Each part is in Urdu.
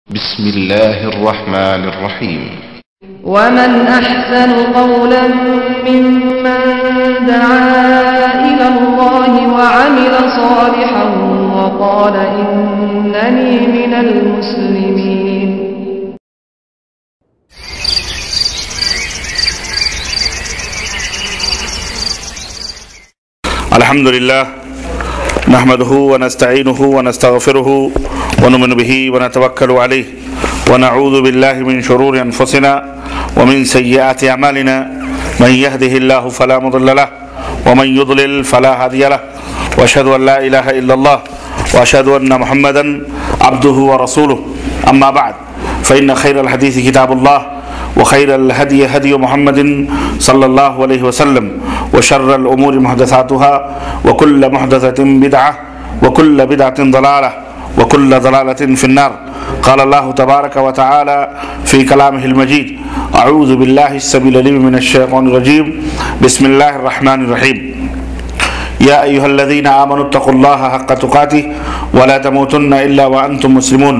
بسم الله الرحمن الرحيم. ومن أحسن قولا ممن دعا إلى الله وعمل صالحا وقال إنني من المسلمين. الحمد لله نحمده ونستعينه ونستغفره ونؤمن به ونتوكل عليه ونعوذ بالله من شرور أنفسنا ومن سيئات أعمالنا من يهده الله فلا مضل له ومن يضلل فلا هادي له وأشهد أن لا إله إلا الله وأشهد أن محمدا عبده ورسوله. أما بعد فإن خير الحديث كتاب الله وخير الهدي هدي محمد صلى الله عليه وسلم وشر الأمور محدثاتها وكل محدثة بدعة وكل بدعة ضلالة وكل ضلالة في النار. قال الله تبارك وتعالى في كلامه المجيد: أعوذ بالله السميع العليم من الشيطان الرجيم. بسم الله الرحمن الرحيم. يا أيها الذين آمنوا اتقوا الله حق تقاته ولا تموتن إلا وأنتم مسلمون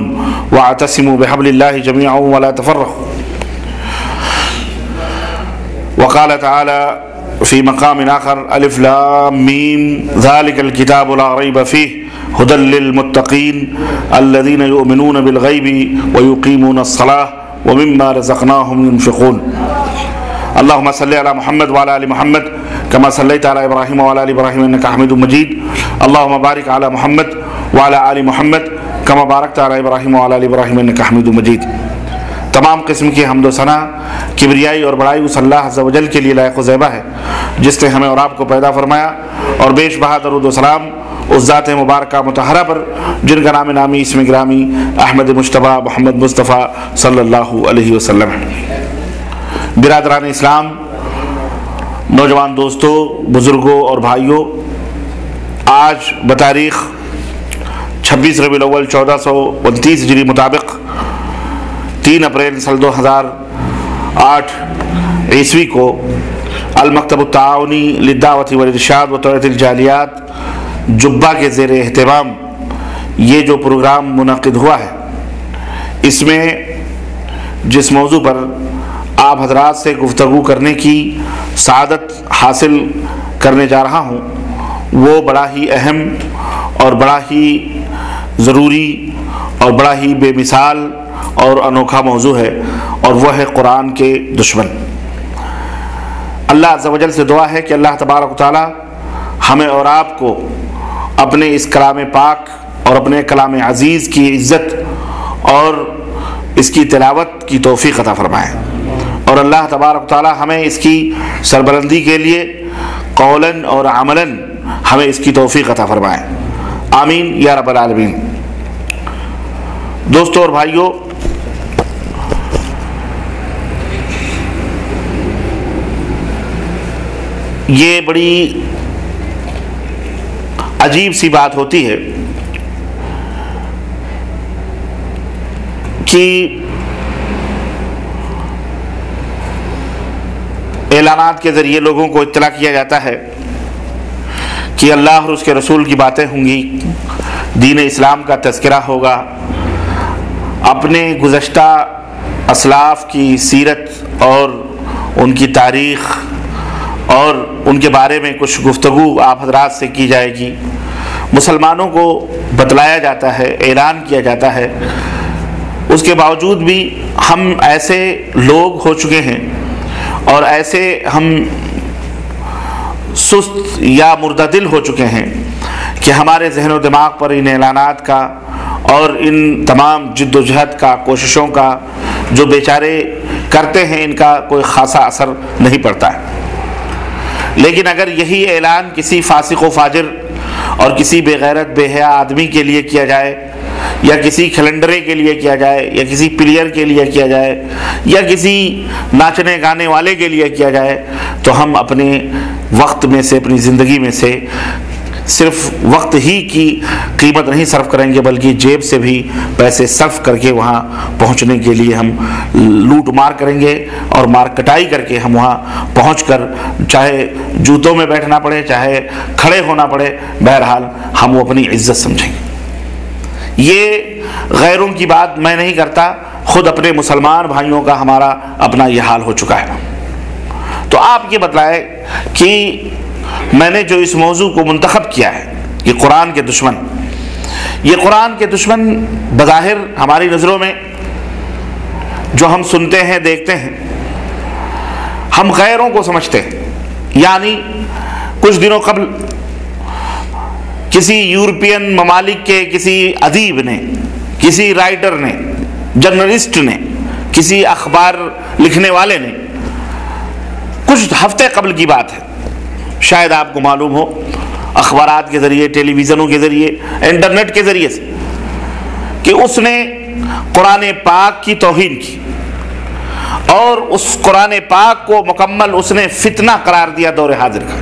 واعتصموا بحبل الله جميعا ولا تفرقوا. وقال تعالى في مقام آخر: ألف لام ميم ذلك الكتاب لا ريب فيه هدى للمتقين الذين يؤمنون بالغيب ويقيمون الصلاة ومما رزقناهم ينفقون. اللهم صل على محمد وعلى آل محمد كما صليت على إبراهيم وعلى آل إبراهيم إنك حميد مجيد. اللهم بارك على محمد وعلى آل محمد كما باركت على إبراهيم وعلى آل إبراهيم إنك حميد مجيد. تمام قسم کی حمد و ثنا کبریائی اور بڑائی اس اللہ عز و جل کے لیے لائق و زیبہ ہے جس نے ہمیں اور آپ کو پیدا فرمایا، اور بیش بہا درود و سلام اس ذات مبارکہ مطہرہ پر جن کا نام نامی اسم گرامی احمد مجتبیٰ محمد مصطفیٰ صلی اللہ علیہ وسلم ہے۔ برادران اسلام، نوجوان دوستوں، بزرگوں اور بھائیوں، آج بتاریخ 26 ربیع الاول 1429 ہجری مطابق 3 اپریل سال 2008 عیسوی کو المکتب التعاونی للدعوت والارشاد و توعیۃ الجالیات جبہ کے زیر اہتمام یہ جو پروگرام منعقد ہوا ہے، اس میں جس موضوع پر آپ حضرات سے گفتگو کرنے کی سعادت حاصل کرنے جا رہا ہوں، وہ بڑا ہی اہم اور بڑا ہی ضروری اور بڑا ہی بے مثال اور انوکھا موضوع ہے، اور وہ ہے قرآن کے دشمن۔ اللہ عز و جل سے دعا ہے کہ اللہ تبارک و تعالی ہمیں اور آپ کو اپنے اس کلام پاک اور اپنے کلام عزیز کی عزت اور اس کی تلاوت کی توفیق عطا فرمائے، اور اللہ تبارک و تعالی ہمیں اس کی سربلندی کے لیے قولاً اور عملاً ہمیں اس کی توفیق عطا فرمائے، آمین یا رب العالمین۔ دوستوں اور بھائیوں، یہ بڑی عجیب سی بات ہوتی ہے کہ اعلانات کے ذریعے لوگوں کو اطلاع کیا جاتا ہے کہ اللہ اور اس کے رسول کی باتیں ہوں گی، دین اسلام کا تذکرہ ہوگا، اپنے گزشتہ اسلاف کی سیرت اور ان کی تاریخ اور ان کے بارے میں کچھ گفتگو آپ حضرات سے کی جائے گی، مسلمانوں کو بتلایا جاتا ہے، اعلان کیا جاتا ہے۔ اس کے باوجود بھی ہم ایسے لوگ ہو چکے ہیں اور ایسے ہم سست یا مردہ دل ہو چکے ہیں کہ ہمارے ذہن و دماغ پر ان اعلانات کا اور ان تمام جد و جہد کا، کوششوں کا جو بیچارے کرتے ہیں، ان کا کوئی خاصا اثر نہیں پڑتا ہے۔ لیکن اگر یہی اعلان کسی فاسق و فاجر اور کسی بے غیرت بے حیا آدمی کے لیے کیا جائے، یا کسی کھلنڈرے کے لیے کیا جائے، یا کسی پلیئر کے لیے کیا جائے، یا کسی ناچنے گانے والے کے لیے کیا جائے، تو ہم اپنے وقت میں سے، اپنی زندگی میں سے صرف وقت ہی کی قیمت نہیں صرف کریں گے، بلکہ جیب سے بھی پیسے صرف کر کے وہاں پہنچنے کے لیے ہم لوٹ مار کریں گے، اور مار کٹائی کر کے ہم وہاں پہنچ کر چاہے جوتوں میں بیٹھنا پڑے، چاہے کھڑے ہونا پڑے، بہرحال ہم وہ اپنی عزت سمجھیں گے۔ یہ غیروں کی بات میں نہیں کرتا، خود اپنے مسلمان بھائیوں کا ہمارا اپنا یہ حال ہو چکا ہے۔ تو آپ یہ بتلائیں کہ میں نے جو اس موضوع کو منتخب کیا ہے، یہ قرآن کے دشمن، یہ قرآن کے دشمن بظاہر ہماری نظروں میں جو ہم سنتے ہیں دیکھتے ہیں، ہم غیروں کو سمجھتے ہیں۔ یعنی کچھ دنوں قبل کسی یورپین ممالک کے کسی ادیب نے، کسی رائٹر نے، جرنلسٹ نے، کسی اخبار لکھنے والے نے، کچھ ہفتے قبل کی بات ہے، شاید آپ کو معلوم ہو، اخبارات کے ذریعے، ٹیلی ویژنوں کے ذریعے، انٹرنیٹ کے ذریعے سے، کہ اس نے قرآن پاک کی توہین کی اور اس قرآن پاک کو مکمل اس نے فتنہ قرار دیا دور حاضر کا،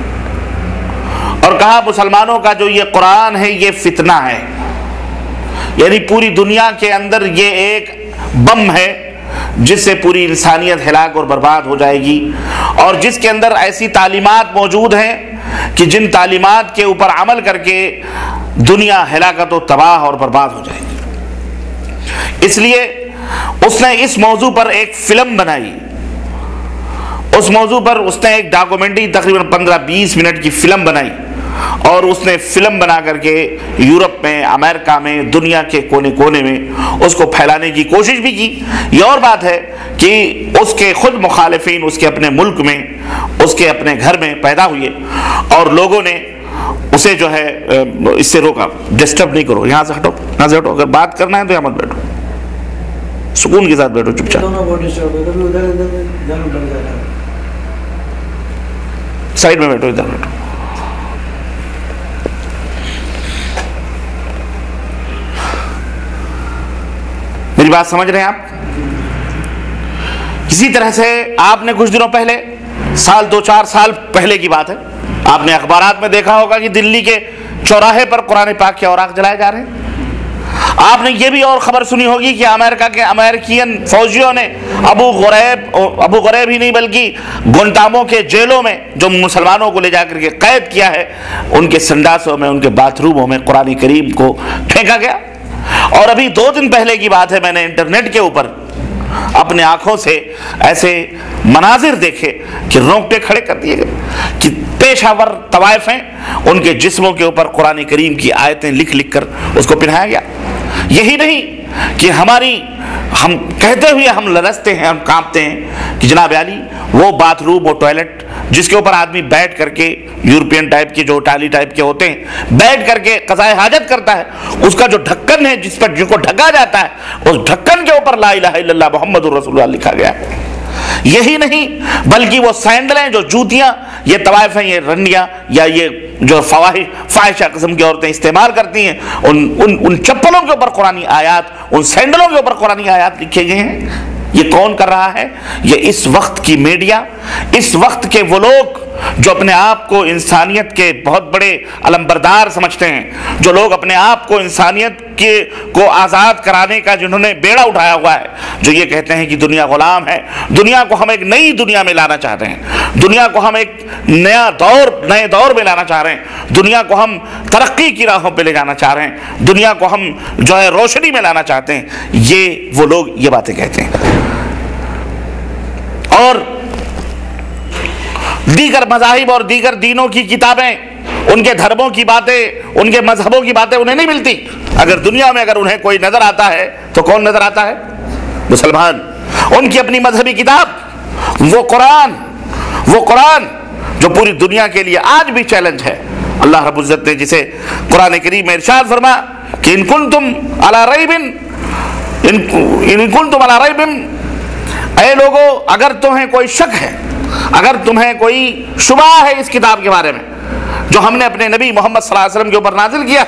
اور کہا مسلمانوں کا جو یہ قرآن ہے یہ فتنہ ہے، یعنی پوری دنیا کے اندر یہ ایک بم ہے جس سے پوری انسانیت ہلاک اور برباد ہو جائے گی، اور جس کے اندر ایسی تعلیمات موجود ہیں کہ جن تعلیمات کے اوپر عمل کر کے دنیا ہلاکت و تباہ اور برباد ہو جائے گی۔ اس لیے اس نے اس موضوع پر ایک فلم بنائی، اس موضوع پر اس نے ایک ڈاکومنٹری تقریباً 15-20 منٹ کی فلم بنائی، اور اس نے فلم بنا کر کے یورپ میں، امریکہ میں، دنیا کے کونے کونے میں اس کو پھیلانے کی کوشش بھی کی۔ یہ اور بات ہے کہ اس کے خود مخالفین اس کے اپنے ملک میں، اس کے اپنے گھر میں پیدا ہوئے، اور لوگوں نے اسے جو ہے اس سے روکا، ڈسٹرب نہیں کرو، یہاں سے ہٹو، یہاں سے ہٹو، اگر بات کرنا ہے تو یہاں مت بیٹھو، سکون کے ساتھ بیٹھو، چپ چاپ سائڈ میں بیٹھو، ادھر بیٹھو۔ میری بات سمجھ رہے ہیں آپ؟ اسی طرح سے آپ نے کچھ دنوں پہلے، 2-4 سال پہلے کی بات ہے، آپ نے اخبارات میں دیکھا ہوگا کہ دلی کے چوراہے پر قرآن پاک کے اوراق جلائے جا رہے ہیں۔ آپ نے یہ بھی اور خبر سنی ہوگی کہ امریکہ کے امریکین فوجیوں نے ابو غریب ہی نہیں بلکہ گونٹامو کے جیلوں میں جو مسلمانوں کو لے جا کر کے قید کیا ہے، ان کے سنڈاسوں میں، ان کے باتھ روموں میں قرآن کریم کو پھینکا گیا۔ اور ابھی 2 دن پہلے کی بات ہے، میں نے انٹرنیٹ کے اوپر اپنے آنکھوں سے ایسے مناظر دیکھے کہ رونگٹے کھڑے کر دیے گئے کہ پیشہ ور طوائف ہیں، ان کے جسموں کے اوپر قرآن کریم کی آیتیں لکھ لکھ کر اس کو پہنایا گیا۔ یہی نہیں کہ ہم کہتے ہوئے ہم لرزتے ہیں، ہم کانپتے ہیں کہ جناب علی وہ باتھ روم، وہ ٹوائلٹ جس کے اوپر آدمی بیٹھ کر کے، یورپین ٹائپ کے جو اٹالی ٹائپ کے ہوتے ہیں، بیٹھ کر کے قضائے حاجت کرتا ہے، اس کا جو ڈھکن ہے جس پر جن کو ڈھکا جاتا ہے، اس ڈھکن کے اوپر لا الہ الا اللہ محمد الرسول اللہ لکھا گیا ہے۔ یہی نہیں بلکہ وہ سینڈلیں، جو جوتیاں یہ طوائف ہیں، یہ رنڈیاں یا یہ جو فاحشہ قسم کی عورتیں استعمال کرتی ہیں، ان چپلوں کے اوپر قرآنی آیات، ان سینڈلوں کے اوپر قرآنی آیات لکھے گئے ہیں۔ یہ کون کر رہا ہے؟ یہ اس وقت کی میڈیا، اس وقت کے وہ لوگ جو اپنے آپ کو انسانیت کے بہت بڑے علمبردار سمجھتے ہیں، جو لوگ اپنے آپ کو انسانیت کو آزاد کرانے کا جنہوں نے بیڑا اٹھایا ہوا ہے، جو یہ کہتے ہیں کہ دنیا غلام ہے، دنیا کو ہم ایک نئی دنیا میں لانا چاہتے ہیں، دنیا کو ہم ایک نئے دور میں لانا چاہ رہے ہیں، دنیا کو ہم ترقی کی راہوں پہ لے جانا چاہ رہے ہیں، دنیا کو ہم جو ہے روشنی میں لانا چاہتے ہیں، یہ وہ لوگ یہ باتیں کہتے ہیں۔ اور دیگر مذاہب اور دیگر دینوں کی کتابیں، ان کے دھرموں کی باتیں، ان کے مذہبوں کی باتیں انہیں نہیں ملتی۔ اگر دنیا میں اگر انہیں کوئی نظر آتا ہے تو کون نظر آتا ہے؟ مسلمان۔ ان کی اپنی مذہبی کتاب، وہ قرآن جو پوری دنیا کے لیے آج بھی چیلنج ہے۔ اللہ رب العزت نے جسے قرآن کریم میں ارشاد فرما کہ ان کنتم علی ریب، اے لوگو اگر تمہیں کوئی شک ہے، اگر تمہیں کوئی شبہ ہے اس کتاب کے بارے میں جو ہم نے اپنے نبی محمد صلی اللہ علیہ وسلم کے اوپر نازل کیا،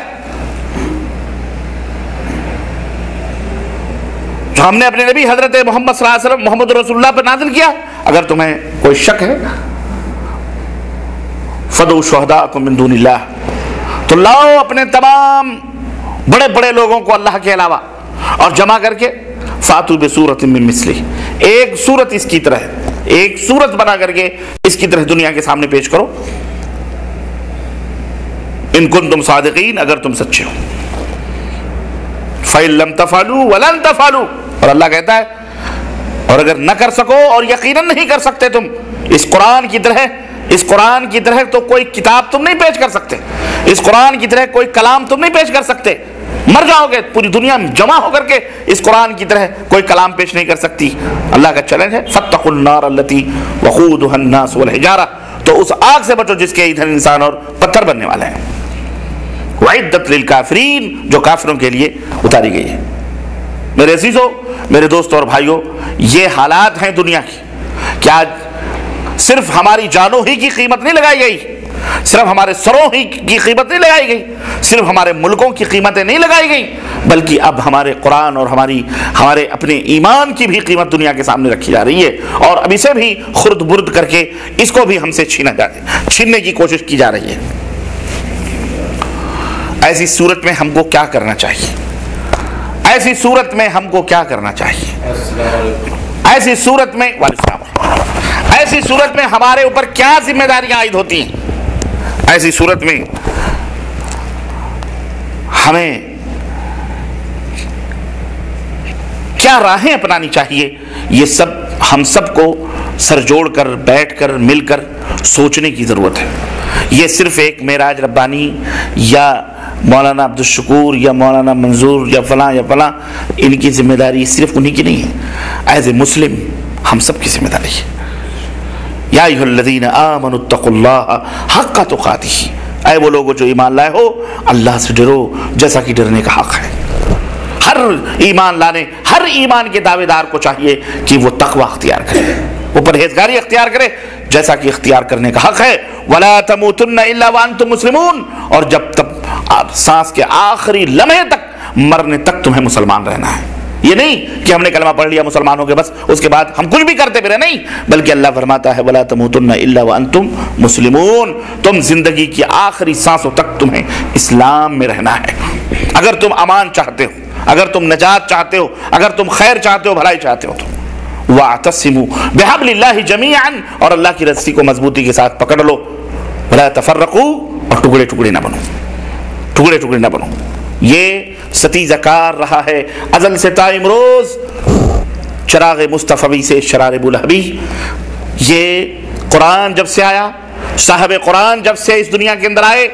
جو ہم نے اپنے نبی حضرت محمد صلی اللہ علیہ وسلم محمد رسول اللہ پر نازل کیا، اگر تمہیں کوئی شک ہے فَدُعُوا شُهَدَاءَكُم مِّن دُونِ اللَّهِ، تو لاؤ اپنے تمام بڑے بڑے لوگوں کو اللہ کے علاوہ اور جمع کر کے فَأْتُوا بِسُورَةٍ مِّن مِّثْلِهِ، ایک صورت اس کی طرح، ایک صورت بنا کر کے اس کی طرح دنیا کے سامنے پیش کرو، ان کنتم صادقین، اگر تم سچے ہو۔ فَإِن لَمْ تَفْعَلُوا وَلَن تَفْعَلُوا، اور اللہ کہتا ہے اور اگر نہ کر سکو اور یقیناً نہیں کر سکتے تم اس قرآن کی طرح تو کوئی کتاب تم نہیں پیش کر سکتے، اس قرآن کی طرح کوئی کلام تم نہیں پیش کر سکتے، مر جاؤ گے پوری دنیا میں جمع ہو کر کے اس قرآن کی طرح کوئی کلام پیش نہیں کر سکتی۔ اللہ کا چیلنج ہے فَاتَّقُوا النَّارَ الَّتِي وَقُودُهَا النَّاسُ وَالْحِجَارَةُ، تو اس آگ سے بچو جس کے ایندھن انسان اور پتھر بننے والے ہیں۔ وَعِدَّتْ لِلْكَافِرِينَ، جو کافروں کے لیے اتاری گئی ہے۔ میرے عزیزو، میرے دوستوں اور بھائیوں، یہ حالات ہیں دنیا کی کہ آج صرف ہماری جانوں ہی کی قیمت نہیں لگائی گئی، صرف ہمارے سروں ہی کی قیمت نہیں لگائی گئی، صرف ہمارے ملکوں کی قیمتیں نہیں لگائی گئی، بلکہ اب ہمارے قرآن اور ہمارے اپنے ایمان کی بھی قیمت دنیا کے سامنے رکھی جا رہی ہے، اور اب اسے بھی خرد برد کر کے اس کو بھی ہم سے چھیننے کی کوشش کی جا رہی ہے۔ ایسی صورت میں ہم کو کیا کرنا چاہیے؟ ایسی صورت میں ہم کو کیا کرنا چاہیے؟ ایسی صورت میں ایسی صورت میں ہمارے اوپر کیا ذمہ داریاں عائد ہوتی ہیں؟ ایسی صورت میں ہمیں کیا راہیں اپنانی چاہیے؟ یہ سب ہم سب کو سر جوڑ کر بیٹھ کر مل کر سوچنے کی ضرورت ہے۔ یہ صرف ایک معراج ربانی یا مولانا عبدالشکور یا مولانا منظور یا فلاں ان کی ذمہ داری صرف انہی کی نہیں ہے، ایز اے مسلم ہم سب کی ذمہ داری ہے۔ یا ایھا الذین آمنوا اتقوا اللہ حق تقاتہ، اے وہ لوگو جو ایمان لائے ہو اللہ سے ڈرو جیسا کہ ڈرنے کا حق ہے۔ ہر ایمان کے دعوے دار کو چاہیے کہ وہ تقوی اختیار کرے، وہ پرہیزگاری اختیار کرے جیسا کہ اختیار کرنے کا حق ہے۔ وَلَا تَمُوتُنَّ إِلَّا وَأَنْتُمْ مُسْلِمُونَ، اور جب تک سانس کے آخری لمحے تک مرنے تک تمہیں مسلمان رہنا ہے۔ یہ نہیں کہ ہم نے کلمہ پڑھ لیا مسلمان ہو گئے بس اس کے بعد ہم کچھ بھی کرتے پھرے، نہیں، بلکہ اللہ فرماتا ہے وَلَا تَمُوتُنَّ إِلَّا وَأَنْتُمْ مُسْلِمُونَ، تم زندگی کی آخری سانسوں تک تمہیں اسلام میں رہنا ہے۔ اگر تم امان چاہتے ہو، اگر تم نجات چاہتے ہو، اگر تم خیر چاہتے ہو، بھلائی چاہتے ہو تو وَاعْتَصِمُوا بِحَبْلِ اللَّهِ جَمِيعًا، اور اللہ کی رسی کو مضبوطی کے ساتھ پکڑ لو، وَلَا تَفَرَّقُوا، اور ٹکڑے ٹکڑے نہ بنو۔ یہ ستیزہ کار رہا ہے ازل سے تا امروز چراغ مصطفی سے شرار ابوالہبی۔ یہ قرآن جب سے آیا، صاحب قرآن جب سے اس دنیا کے اندر آئے،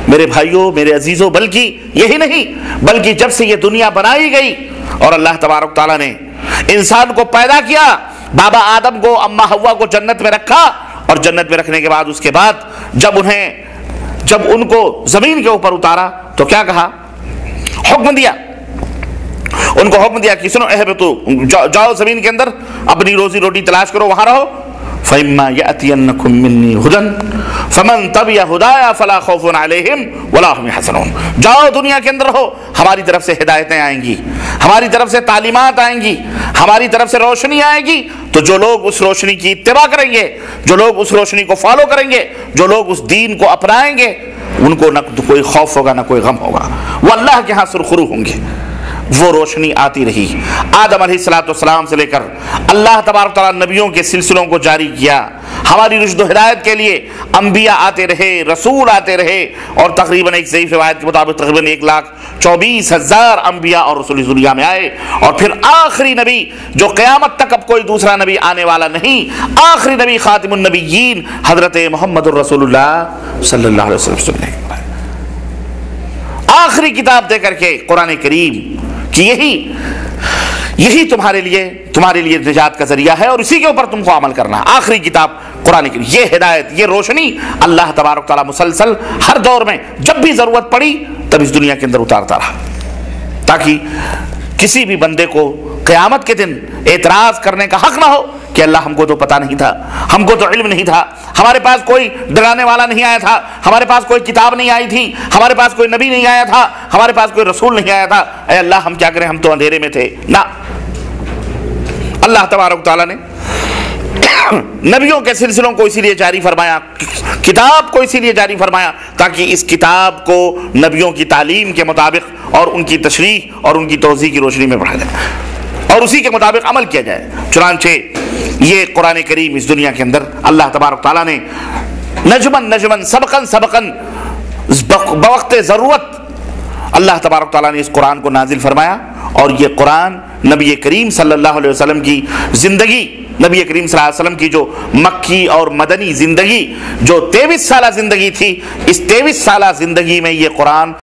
میرے بھائیوں میرے عزیزوں، بلکہ یہی نہیں بلکہ جب سے یہ دنیا بنائی گئی اور اللہ تبارک تعالیٰ نے انسان کو پیدا کیا، بابا آدم کو اماں حوا کو جنت میں رکھا، اور جنت میں رکھنے کے بعد اس کے بعد جب ان کو زمین کے اوپر اتارا تو کیا کہا؟ ان کو حکم دیا کہ سنو اہبطوا، جاؤ زمین کے اندر اپنی روزی روٹی تلاش کرو، وہاں رہو۔ فَإِمَّا يَأْتِيَنَّكُم مِّنِّي هُدًى فَمَن تَبِعَ هُدَايَ فَلَا خَوْفٌ عَلَيْهِمْ وَلَا هُمْ يَحْزَنُونَ، جاؤ دنیا کے اندر رہو، ہماری طرف سے ہدایتیں آئیں گی، ہماری طرف سے تعلیمات آئیں گی، ہماری طرف سے روشنی آئے گی، تو جو لوگ اس روشنی کی اتباع کریں گے، جو لوگ اس روشنی کو فالو کریں گے، جو لوگ اس دین کو اپنائیں گے، ان کو نہ کوئی خوف ہوگا نہ کوئی غم ہوگا، وہ اللہ کے ہاں سرخرو ہوں گے۔ وہ روشنی آتی رہی آدم علیہ السلام سے لے کر اللہ تبارک تعالیٰ نبیوں کے سلسلوں کو جاری کیا، ہماری رشد و ہدایت کے لیے انبیاء آتے رہے، رسول آتے رہے، اور تقریباً ایک ضعیف روایت کے مطابق تقریباً 1,24,000 انبیاء اور رسول اس دنیا میں آئے، اور پھر آخری نبی جو قیامت تک اب کوئی دوسرا نبی آنے والا نہیں، آخری نبی خاتم النبیین حضرت محمد الرسول اللہ صلی اللہ علیہ وسلم نے آخری کتاب دے کر کے قرآن کریم کہ یہی تمہارے لیے نجات کا ذریعہ ہے، اور اسی کے اوپر تم کو عمل کرنا ہے۔ آخری کتاب قرآن کریم، یہ ہدایت، یہ روشنی اللہ تبارک تعالیٰ مسلسل ہر دور میں جب بھی ضرورت پڑی تب اس دنیا کے اندر اتارتا رہا، تاکہ کسی بھی بندے کو قیامت کے دن اعتراض کرنے کا حق نہ ہو کہ اللہ ہم کو تو پتہ نہیں تھا، ہم کو تو علم نہیں تھا، ہمارے پاس کوئی ڈرانے والا نہیں آیا تھا، ہمارے پاس کوئی کتاب نہیں آئی تھی، ہمارے پاس کوئی نبی نہیں آیا تھا، ہمارے پاس کوئی رسول نہیں آیا تھا، اے اللہ ہم کیا کریں، ہم تو اندھیرے میں تھے۔ نہ، اللہ تبارک تعالیٰ نے نبیوں کے سلسلوں کو اسی لیے جاری فرمایا، کتاب کو اسی لیے جاری فرمایا تاکہ اس کتاب کو نبیوں کی تعلیم کے مطابق اور ان کی تشریح اور ان کی توضیح کی روشنی میں پڑھا جائے اور اسی کے مطابق عمل کیا جائے۔ چنانچہ یہ قرآن کریم اس دنیا کے اندر اللہ تبارک تعالیٰ نے نجمن سبقن بوقت ضرورت اللہ تبارک تعالیٰ نے اس قرآن کو نازل فرمایا، اور یہ قرآن نبی کریم صلی اللہ علیہ وسلم کی زندگی، نبی کریم صلی اللہ علیہ وسلم کی جو مکی اور مدنی زندگی، جو 23 سالہ زندگی تھی، اس 23 سالہ زندگی میں یہ قرآن